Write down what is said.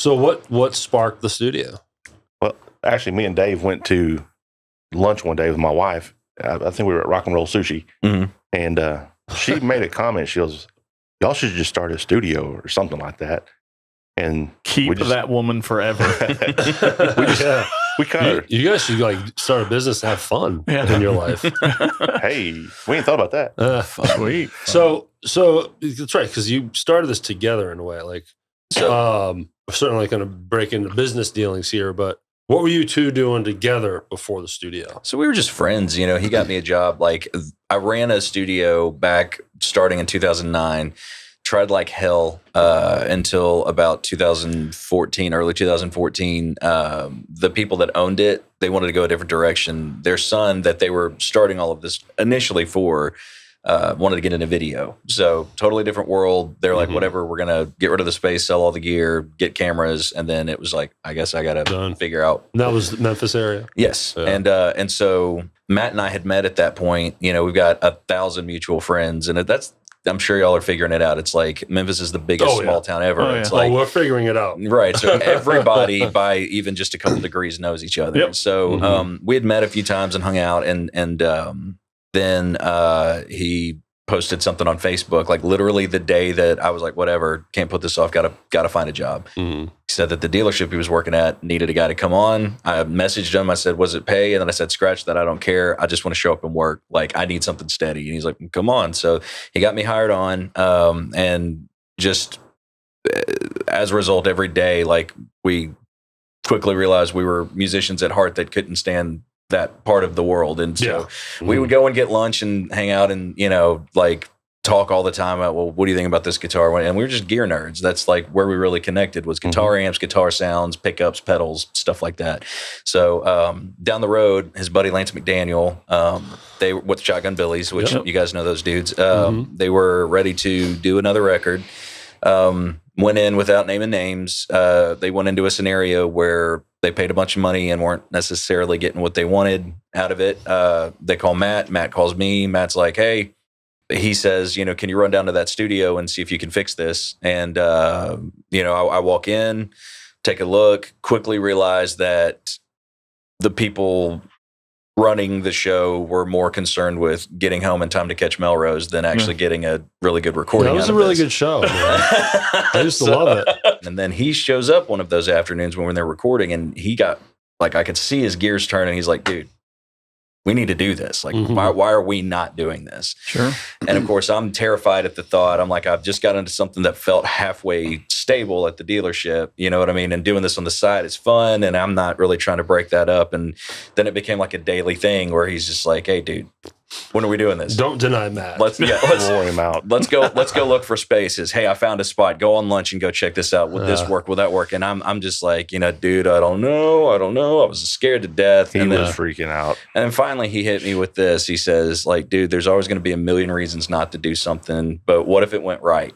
So what sparked the studio? Well, actually, me and Dave went to lunch one day with my wife. I think we were at Rock and Roll Sushi, and she made a comment. She goes, "Y'all should just start a studio or something like that." And keep that woman forever. we kind of you guys should like start a business and have fun in your life. Hey, we ain't thought about that. Sweet. So that's right, because you started this together in a way. Like, we're certainly going to break into business dealings here, but what were you two doing together before the studio? So we were just friends. You know, he got me a job. Like, I ran a studio back starting in 2009. Tried like hell until about 2014, early 2014. The people that owned it, they wanted to go a different direction. Their son that they were starting all of this initially for wanted to get into video. So totally different world. They're like, whatever, we're going to get rid of the space, sell all the gear, get cameras. And then it was like, I guess I got to figure out. And that was the Memphis area? Yes. Yeah. And so Matt and I had met at that point. You know, we've got 1,000 mutual friends, and I'm sure y'all are figuring it out. It's like Memphis is the biggest small town ever. It's like, we're figuring it out. Right. So everybody by even just a couple degrees knows each other. Yep. So we had met a few times and hung out, and then he posted something on Facebook, like literally the day that I was like, whatever, can't put this off, gotta find a job. He said that the dealership he was working at needed a guy to come on. I messaged him. I said, "Was it pay?" And then I said, "Scratch that. I don't care. I just want to show up and work. Like, I need something steady." And he's like, "Come on." So he got me hired on, and just as a result, every day, like, we quickly realized we were musicians at heart that couldn't stand that part of the world. And so we would go and get lunch and hang out and, you know, like talk all the time about, well, what do you think about this guitar? And we were just gear nerds. That's like where we really connected, was guitar amps, guitar sounds, pickups, pedals, stuff like that. So down the road, his buddy Lance McDaniel, they with Shotgun Billies, which you guys know those dudes, they were ready to do another record. Went in without naming names. They went into a scenario where they paid a bunch of money and weren't necessarily getting what they wanted out of it. They call Matt. Matt calls me. Matt's like, "Hey," he says, "You know, can you run down to that studio and see if you can fix this?" And, you know, I walk in, take a look, quickly realize that the people running the show were more concerned with getting home in time to catch Melrose than actually getting a really good recording. That was a really good show, man. I used to love it. And then he shows up one of those afternoons when they're recording, and he got, like, I could see his gears turning. He's like, "Dude, we need to do this. Like, why are we not doing this?" Sure. And of course, I'm terrified at the thought. I'm like, I've just got into something that felt halfway stable at the dealership. You know what I mean? And doing this on the side is fun, and I'm not really trying to break that up. And then it became like a daily thing where he's just like, "Hey, dude, when are we doing this? Don't deny Matt. Let's roll him out. Let's go look for spaces. Hey, I found a spot. Go on lunch and go check this out. Would this work? Will that work?" And I'm just like, you know, dude, I don't know. I was scared to death. He was freaking out. And then finally he hit me with this. He says, like, "Dude, there's always going to be a million reasons not to do something, but what if it went right?"